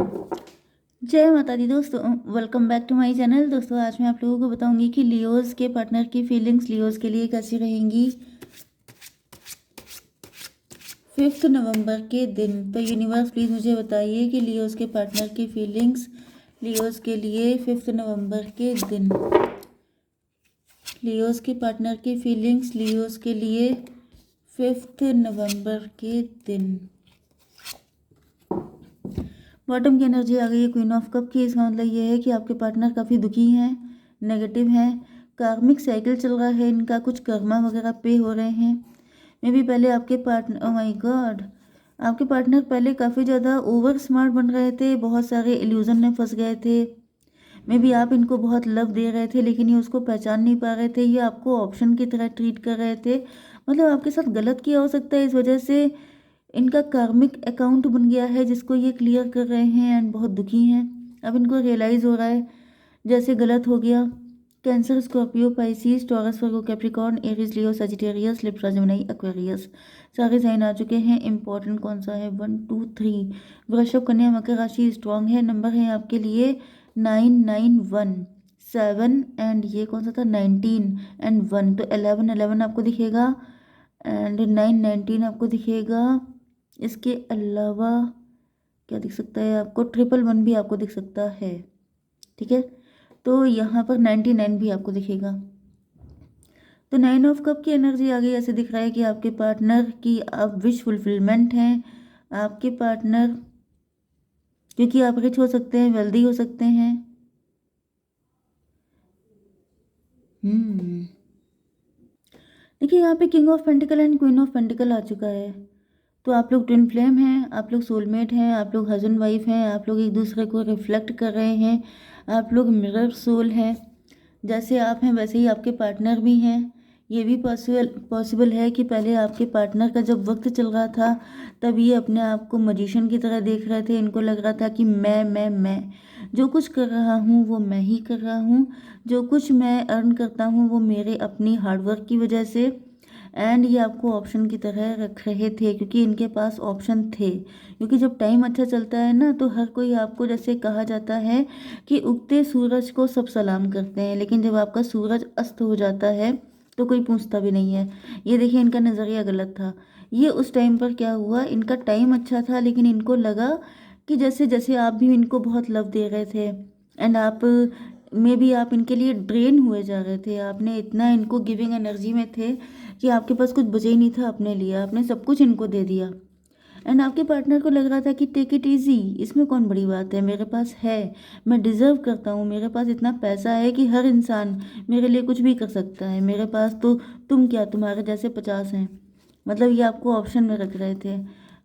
जय माता दी दोस्तों, welcome back to my channel. दोस्तों आज मैं आप लोगों को बताऊंगी कि लियोज़ के पार्टनर की फीलिंग्स लियोज़ के लिए कैसी रहेंगी 5 नवंबर के दिन। तो यूनिवर्स प्लीज़ मुझे बताइए कि लियोज़ के पार्टनर की फीलिंग्स लियोज़ के लिए 5 नवंबर के दिन। लियोज़ के पार्टनर की फीलिंग्स लियोज़ के लिए 5 नवंबर के दिन। बॉटम की एनर्जी आ गई है क्वीन ऑफ कप की। इसका मतलब ये है कि आपके पार्टनर काफ़ी दुखी हैं, नेगेटिव हैं, कार्मिक साइकिल चल रहा है इनका, कुछ कर्मा वगैरह पे हो रहे हैं। मे बी पहले आपके पार्टनर, ओह माय गॉड, आपके पार्टनर पहले काफ़ी ज़्यादा ओवर स्मार्ट बन रहे थे, बहुत सारे इल्यूजन में फंस गए थे। मे बी आप इनको बहुत लव दे रहे थे लेकिन ये उसको पहचान नहीं पा रहे थे, ये आपको ऑप्शन की तरह ट्रीट कर रहे थे। मतलब आपके साथ गलत किया हो सकता है, इस वजह से इनका कार्मिक अकाउंट बन गया है जिसको ये क्लियर कर रहे हैं एंड बहुत दुखी हैं। अब इनको रियलाइज़ हो रहा है जैसे गलत हो गया। कैंसर, स्कॉर्पियो, पाइसिस, टॉरस, वर्गो, कैप्रिकॉर्न, एरीज, लियो, सजिटेरियस, लिब्रा, जेमिनी, एक्वेरियस, सारे साइन आ चुके हैं। इंपॉर्टेंट कौन सा है? 1 2 3। वृषभ, कन्या, मकर राशि स्ट्रांग है। नंबर है आपके लिए 991 7 एंड ये कौन सा था 19 एंड 1, तो 11 आपको दिखेगा एंड 9 19 आपको दिखेगा। इसके अलावा क्या दिख सकता है आपको? 111 भी आपको दिख सकता है। ठीक है, तो यहाँ पर 99 भी आपको दिखेगा। तो 9 ऑफ कप की एनर्जी आ गई। ऐसे दिख रहा है कि आपके पार्टनर की अब विश फुलफिलमेंट है। आपके पार्टनर, क्योंकि आप रिच हो सकते हैं, वेल्दी हो सकते हैं। देखिए यहाँ पे king of pentacles and queen of pentacles आ चुका है। तो आप लोग ट्विन फ्लेम हैं, आप लोग सोलमेट हैं, आप लोग हस्बैंड वाइफ हैं, आप लोग एक दूसरे को रिफ्लेक्ट कर रहे हैं, आप लोग मिरर सोल हैं। जैसे आप हैं वैसे ही आपके पार्टनर भी हैं। ये भी पॉसिबल है कि पहले आपके पार्टनर का जब वक्त चल रहा था तब ये अपने आप को मजिशियन की तरह देख रहे थे। इनको लग रहा था कि मैं जो कुछ कर रहा हूँ वो मैं ही कर रहा हूँ, जो कुछ मैं अर्न करता हूँ वो मेरे अपनी हार्डवर्क की वजह से। एंड ये आपको ऑप्शन की तरह रख रहे थे क्योंकि इनके पास ऑप्शन थे। क्योंकि जब टाइम अच्छा चलता है ना तो हर कोई आपको, जैसे कहा जाता है कि उगते सूरज को सब सलाम करते हैं, लेकिन जब आपका सूरज अस्त हो जाता है तो कोई पूछता भी नहीं है। ये देखिए इनका नज़रिया गलत था। ये उस टाइम पर क्या हुआ, इनका टाइम अच्छा था लेकिन इनको लगा कि जैसे जैसे आप भी इनको बहुत लव दे रहे थे एंड आप में भी आप इनके लिए ड्रेन हुए जा रहे थे। आपने इतना इनको गिविंग एनर्जी में थे कि आपके पास कुछ बचा ही नहीं था अपने लिए, आपने सब कुछ इनको दे दिया। एंड आपके पार्टनर को लग रहा था कि टेक इट इजी, इसमें कौन बड़ी बात है, मेरे पास है, मैं डिज़र्व करता हूँ, मेरे पास इतना पैसा है कि हर इंसान मेरे लिए कुछ भी कर सकता है, मेरे पास तो तुम क्या, तुम्हारे जैसे 50 हैं। मतलब ये आपको ऑप्शन में रख रहे थे।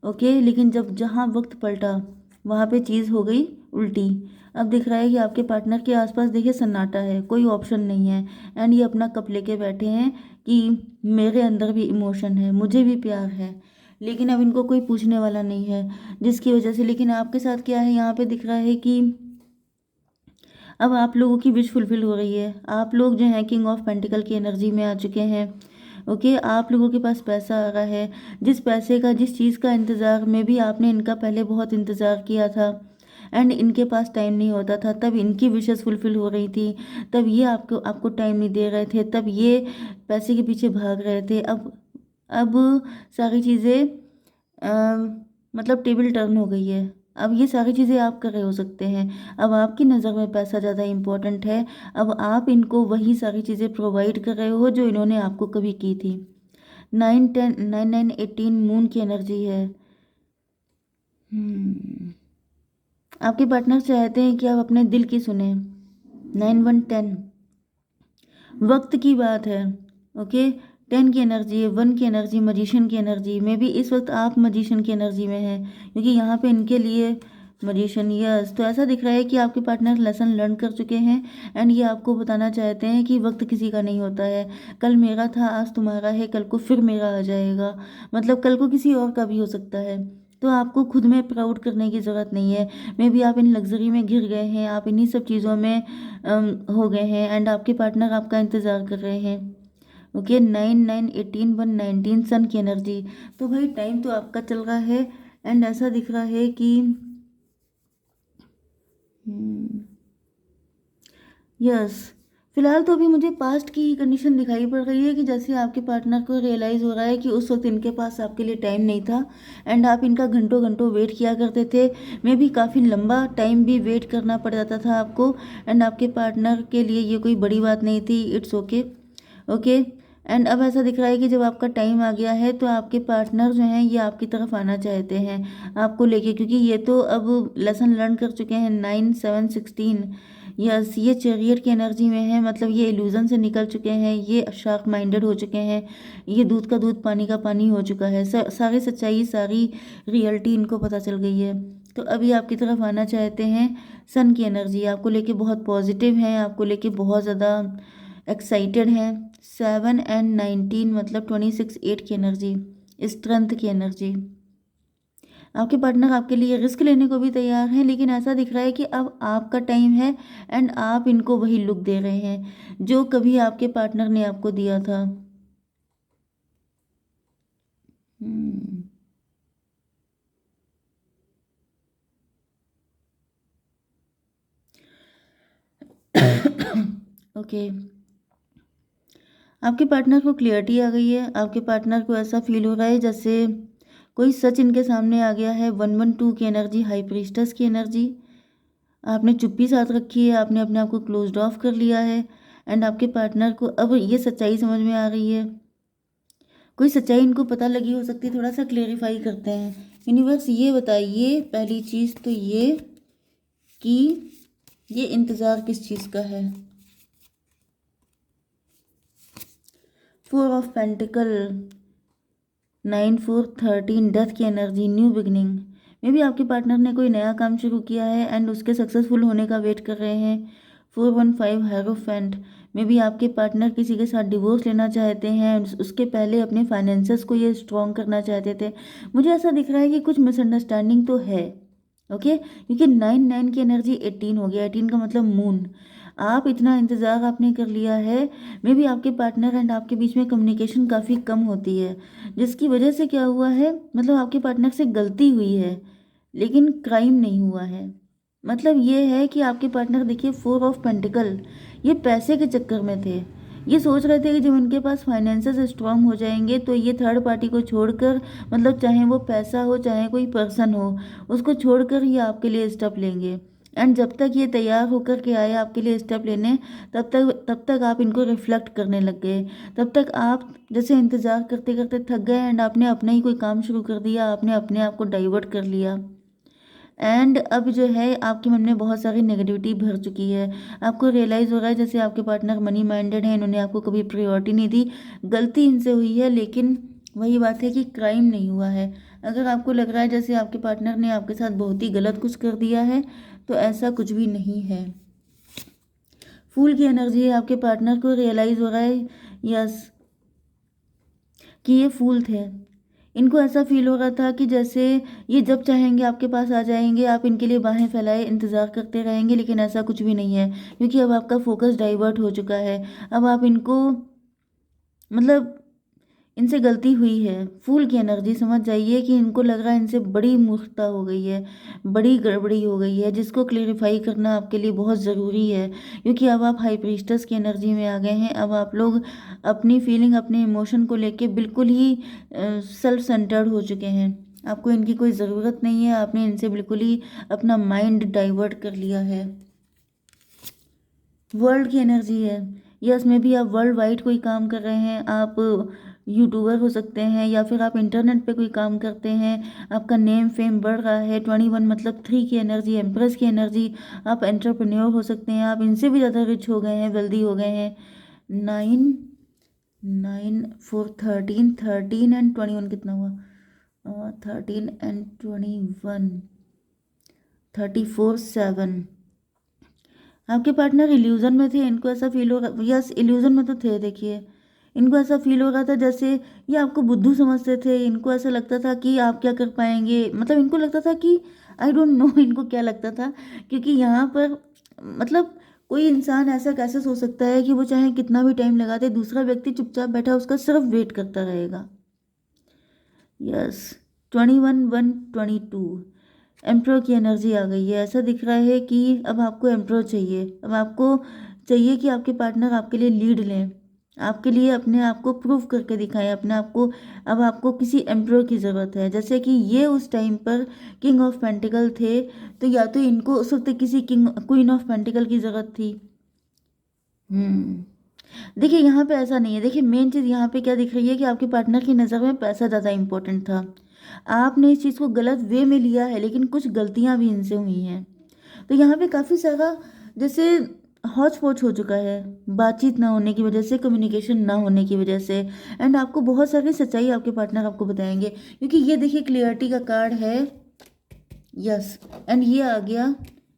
ओके, लेकिन जब जहाँ वक्त पलटा वहाँ पे चीज़ हो गई उल्टी। अब दिख रहा है कि आपके पार्टनर के आसपास देखिए सन्नाटा है, कोई ऑप्शन नहीं है। एंड ये अपना कप लेके बैठे हैं कि मेरे अंदर भी इमोशन है, मुझे भी प्यार है, लेकिन अब इनको कोई पूछने वाला नहीं है, जिसकी वजह से। लेकिन आपके साथ क्या है, यहाँ पे दिख रहा है कि अब आप लोगों की विश फुलफिल हो रही है। आप लोग जो हैं किंग ऑफ पेंटिकल की एनर्जी में आ चुके हैं। ओके, आप लोगों के पास पैसा आ रहा है। जिस पैसे का, जिस चीज़ का इंतज़ार में भी आपने इनका पहले बहुत इंतज़ार किया था एंड इनके पास टाइम नहीं होता था, तब इनकी विशेस फुलफिल हो रही थी, तब ये आपको आपको टाइम नहीं दे रहे थे, तब ये पैसे के पीछे भाग रहे थे। अब सारी चीज़ें मतलब टेबल टर्न हो गई है। अब ये सारी चीज़ें आप कर रहे हो सकते हैं। अब आपकी नज़र में पैसा ज़्यादा इम्पोर्टेंट है। अब आप इनको वही सारी चीज़ें प्रोवाइड कर रहे हो जो इन्होंने आपको कभी की थी। 9 10 9 9 18 मून की एनर्जी है। आपके पार्टनर चाहते हैं कि आप अपने दिल की सुने। 9 1 10 वक्त की बात है। ओके, 10 की एनर्जी है, 1 की एनर्जी, मजिशियन की एनर्जी में भी इस वक्त आप मजिशियन की एनर्जी में हैं क्योंकि यहाँ पे इनके लिए मजिशियन, यस। तो ऐसा दिख रहा है कि आपके पार्टनर लेसन लर्न कर चुके हैं एंड ये आपको बताना चाहते हैं कि वक्त किसी का नहीं होता है। कल मेरा था, आज तुम्हारा है, कल को फिर मेरा आ जाएगा। मतलब कल को किसी और का भी हो सकता है। तो आपको खुद में प्राउड करने की ज़रूरत नहीं है। मे बी आप इन लग्जरी में घिर गए हैं, आप इन्हीं सब चीज़ों में हो गए हैं एंड आपके पार्टनर आपका इंतज़ार कर रहे हैं। ओके, 9 9 18 1 19 सन की एनर्जी। तो भाई टाइम तो आपका चल रहा है एंड ऐसा दिख रहा है कि यस। फिलहाल तो अभी मुझे पास्ट की ही कंडीशन दिखाई पड़ रही है कि जैसे आपके पार्टनर को रियलाइज़ हो रहा है कि उस वक्त इनके पास आपके लिए टाइम नहीं था एंड आप इनका घंटों घंटों वेट किया करते थे। मे भी काफ़ी लंबा टाइम भी वेट करना पड़ जाता था आपको, एंड आपके पार्टनर के लिए ये कोई बड़ी बात नहीं थी। It's okay. ओके। एंड अब ऐसा दिख रहा है कि जब आपका टाइम आ गया है तो आपके पार्टनर जो हैं ये आपकी तरफ आना चाहते हैं आपको लेके, क्योंकि ये तो अब लेसन लर्न कर चुके हैं। 9 7 16। यस, ये चैरियट की एनर्जी में है, मतलब ये इल्यूजन से निकल चुके हैं, ये शार्प माइंडेड हो चुके हैं, ये दूध का दूध पानी का पानी हो चुका है। सारी सच्चाई, सारी रियलिटी इनको पता चल गई है। तो अभी आपकी तरफ आना चाहते हैं। सन की एनर्जी आपको लेके बहुत पॉजिटिव है, आपको लेके बहुत ज़्यादा एक्साइटेड हैं। 7 and 19 मतलब 26 8 की एनर्जी, स्ट्रेंथ की एनर्जी। आपके पार्टनर आपके लिए रिस्क लेने को भी तैयार हैं, लेकिन ऐसा दिख रहा है कि अब आपका टाइम है एंड आप इनको वही लुक दे रहे हैं जो कभी आपके पार्टनर ने आपको दिया था। हम्म। ओके। आपके पार्टनर को क्लियरिटी आ गई है। आपके पार्टनर को ऐसा फील हो रहा है जैसे कोई सच इनके सामने आ गया है। 1 1 2 की एनर्जी, हाई प्रीस्टस की एनर्जी। आपने चुप्पी साध रखी है, आपने अपने आप को क्लोज्ड ऑफ कर लिया है एंड आपके पार्टनर को अब ये सच्चाई समझ में आ रही है। कोई सच्चाई इनको पता लगी हो सकती है, थोड़ा सा क्लेरिफाई करते हैं। यूनिवर्स ये बताइए, पहली चीज़ तो ये कि ये इंतज़ार किस चीज़ का है। 4 ऑफ पेंटिकल, 9 4 13, डेथ की एनर्जी, न्यू बिगनिंग। मे भी आपके पार्टनर ने कोई नया काम शुरू किया है एंड उसके सक्सेसफुल होने का वेट कर रहे हैं। 4 1 5, हेरोफेंट। मे भी आपके पार्टनर किसी के साथ डिवोर्स लेना चाहते हैं, उसके पहले अपने फाइनेंसेस को ये स्ट्रॉन्ग करना चाहते थे। मुझे ऐसा दिख रहा है कि कुछ मिसअंडरस्टैंडिंग तो है। ओके, क्योंकि 9 9 की एनर्जी 18 हो गया। 18 का मतलब मून। आप इतना इंतज़ार आपने कर लिया है। मे भी आपके पार्टनर एंड आपके बीच में कम्युनिकेशन काफ़ी कम होती है, जिसकी वजह से क्या हुआ है, मतलब आपके पार्टनर से गलती हुई है लेकिन क्राइम नहीं हुआ है। मतलब ये है कि आपके पार्टनर देखिए 4 ऑफ पेंटिकल, ये पैसे के चक्कर में थे। ये सोच रहे थे कि जब इनके पास फाइनेंसेस स्ट्रांग हो जाएंगे तो ये थर्ड पार्टी को छोड़कर, मतलब चाहे वो पैसा हो चाहे कोई पर्सन हो, उसको छोड़कर ये आपके लिए स्टेप लेंगे। एंड जब तक ये तैयार होकर के आए आपके लिए स्टेप लेने, तब तक आप इनको रिफ्लेक्ट करने लग गए। तब तक आप जैसे इंतज़ार करते करते थक गए एंड आपने अपना ही कोई काम शुरू कर दिया, आपने अपने आप को डाइवर्ट कर लिया। एंड अब जो है आपके मन में बहुत सारी नेगेटिविटी भर चुकी है। आपको रियलाइज़ हो रहा है जैसे आपके पार्टनर मनी माइंडेड है, इन्होंने आपको कभी प्रायोरिटी नहीं दी। गलती इनसे हुई है लेकिन वही बात है कि क्राइम नहीं हुआ है। अगर आपको लग रहा है जैसे आपके पार्टनर ने आपके साथ बहुत ही गलत कुछ कर दिया है, तो ऐसा कुछ भी नहीं है। फूल की एनर्जी है, आपके पार्टनर को रियलाइज़ हो रहा है, यस, कि ये फूल थे। इनको ऐसा फील हो रहा था कि जैसे ये जब चाहेंगे आपके पास आ जाएंगे, आप इनके लिए बाहें फैलाए इंतज़ार करते रहेंगे, लेकिन ऐसा कुछ भी नहीं है, क्योंकि अब आपका फोकस डाइवर्ट हो चुका है। अब आप इनको, मतलब इनसे गलती हुई है। फूल की एनर्जी समझ जाइए कि इनको लग रहा है इनसे बड़ी मूर्खता हो गई है, बड़ी गड़बड़ी हो गई है, जिसको क्लेरिफाई करना आपके लिए बहुत ज़रूरी है, क्योंकि अब आप हाई प्रीस्टस की एनर्जी में आ गए हैं। अब आप लोग अपनी फीलिंग, अपने इमोशन को लेके बिल्कुल ही सेल्फ सेंटर्ड हो चुके हैं। आपको इनकी कोई ज़रूरत नहीं है, आपने इनसे बिल्कुल ही अपना माइंड डाइवर्ट कर लिया है। वर्ल्ड की एनर्जी है, यस, में भी आप वर्ल्ड वाइड कोई काम कर रहे हैं, आप यूट्यूबर हो सकते हैं या फिर आप इंटरनेट पे कोई काम करते हैं, आपका नेम फेम बढ़ रहा है। 21 मतलब 3 की एनर्जी, एम्प्रेस की एनर्जी। आप एंटरप्रेन्योर हो सकते हैं, आप इनसे भी ज़्यादा रिच हो गए हैं, वेल्दी हो गए हैं। 9 9 4 13, 13 एंड 21 कितना हुआ? 13 and 21, 34 7। आपके पार्टनर इल्यूजन में थे, इनको ऐसा फील हो रहा, यस इल्यूजन में तो थे, देखिए इनको ऐसा फील हो रहा था जैसे ये आपको बुद्धू समझते थे। इनको ऐसा लगता था कि आप क्या कर पाएंगे, मतलब इनको लगता था कि आई डोंट नो इनको क्या लगता था, क्योंकि यहाँ पर मतलब कोई इंसान ऐसा कैसे सोच सकता है कि वो चाहे कितना भी टाइम लगा दे, दूसरा व्यक्ति चुपचाप बैठा उसका सिर्फ वेट करता रहेगा। यस, 21 1 22, एम्प्रो की एनर्जी आ गई है। ऐसा दिख रहा है कि अब आपको एम्प्रो चाहिए, अब आपको चाहिए कि आपके पार्टनर आपके लिए लीड लें, आपके लिए अपने आप को प्रूव करके दिखाएं अपने आप को। अब आपको किसी एम्परर की ज़रूरत है, जैसे कि ये उस टाइम पर किंग ऑफ पेंटिकल थे, तो या तो इनको उस वक्त किसी क्वीन ऑफ पेंटिकल की ज़रूरत थी। देखिए यहाँ पे ऐसा नहीं है। देखिए मेन चीज़ यहाँ पे क्या दिख रही है कि आपके पार्टनर की नज़र में पैसा ज़्यादा इंपॉर्टेंट था। आपने इस चीज़ को गलत वे में लिया है, लेकिन कुछ गलतियाँ भी इनसे हुई हैं। तो यहाँ पे काफ़ी सारा जैसे हौच पौच हो चुका है, बातचीत ना होने की वजह से, कम्युनिकेशन ना होने की वजह से। एंड आपको बहुत सारी सच्चाई आपके पार्टनर आपको बताएंगे, क्योंकि ये देखिए क्लियरिटी का कार्ड है, यस। एंड ये आ गया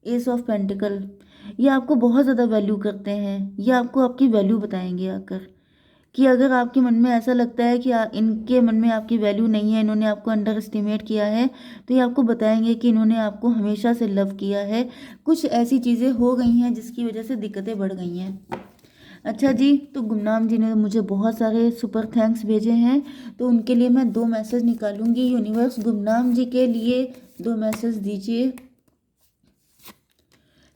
एस ऑफ पेंटिकल। ये आपको बहुत ज़्यादा वैल्यू करते हैं, ये आपको आपकी वैल्यू बताएंगे आकर, कि अगर आपके मन में ऐसा लगता है कि इनके मन में आपकी वैल्यू नहीं है, इन्होंने आपको अंडर एस्टिमेट किया है, तो ये आपको बताएंगे कि इन्होंने आपको हमेशा से लव किया है। कुछ ऐसी चीज़ें हो गई हैं जिसकी वजह से दिक्कतें बढ़ गई हैं। अच्छा जी, तो गुमनाम जी ने मुझे बहुत सारे सुपर थैंक्स भेजे हैं, तो उनके लिए मैं 2 मैसेज निकालूंगी। यूनिवर्स गुमनाम जी के लिए 2 मैसेज दीजिए।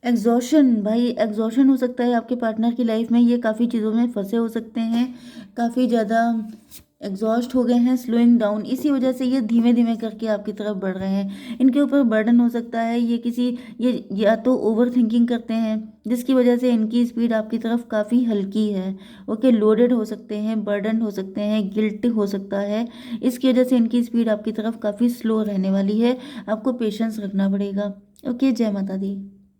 एग्जॉशन, भाई एग्जॉशन हो सकता है आपके पार्टनर की लाइफ में, ये काफ़ी चीज़ों में फंसे हो सकते हैं, काफ़ी ज़्यादा एग्जॉस्ट हो गए हैं, स्लोइंग डाउन, इसी वजह से ये धीमे धीमे करके आपकी तरफ बढ़ रहे हैं। इनके ऊपर बर्डन हो सकता है, ये या तो ओवर थिंकिंग करते हैं जिसकी वजह से इनकी स्पीड आपकी तरफ काफ़ी हल्की है। ओके, लोडेड हो सकते हैं, बर्डन हो सकते हैं, गिल्ट हो सकता है, इसकी वजह से इनकी स्पीड आपकी तरफ काफ़ी स्लो रहने वाली है। आपको पेशेंस रखना पड़ेगा। ओके, जय माता दी।